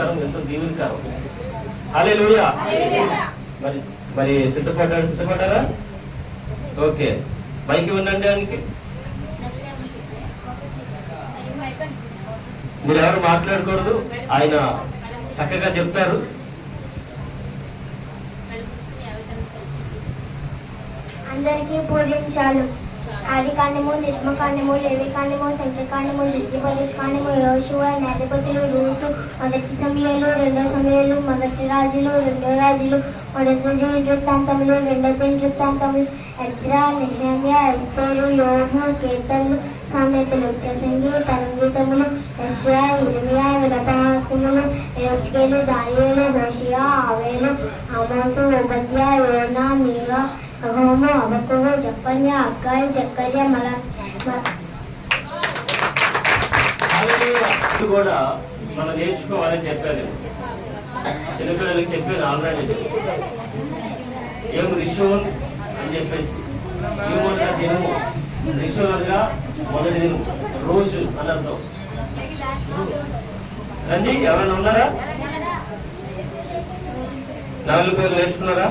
ఆశీర్వాదకరం, ఎంతో దీవెనకరం. హల్లెలూయా. మరి మరి సిద్ధపడ్డారా? ఓకే, మైక్ ఇవ్వండి. దానికి మీరు ఎవరు మాట్లాడకూడదు, ఆయన చక్కగా చెప్తారు. అందరికీ పూజించాలి. ఆది కాండము, నిర్మకాండము, లేవి కాండము, సంఖ్యకాండము, ద్వితీయోపదేశ కాండము, యోషువ, న్యాయాధిపతులు, రూతు, మొదటి సమయాలు, రెండో సమయాలు, మొదటి రాజులు, రెండో రాజులు, మొదటి వృత్తాంతములు, రెండవ వృత్తాంతములు, ఎజ్రా, నెహెమ్యా, ఎస్తేరు, యోబు, కీర్తనలు, సామెతలు, ప్రసంగి, సంగీతములు, యెషయా, ఇర్మీయా, విలాపములు, యెహెజ్కేలు, దానియేలు, హోషేయ, ఆవేలు, ఆమోసు, ఓబద్యా, యోనా, మీకా, నహూము, హబక్కూకు, జెఫన్యా, హగ్గాయి, జకర్యా, కూడా మనం నేర్చుకోవాలని చెప్పాను. చిన్నపిల్లలకి చెప్పాను ఆల్రెడీ. ఏం రిషోన్ అని చెప్పేసి, ఏమన్నా దినము, రిషోన్గా మొదటి దినం, రోజు అని అర్థం. రండి, ఎవరైనా ఉన్నారా? 4 పేర్లు నేర్చుకున్నారా?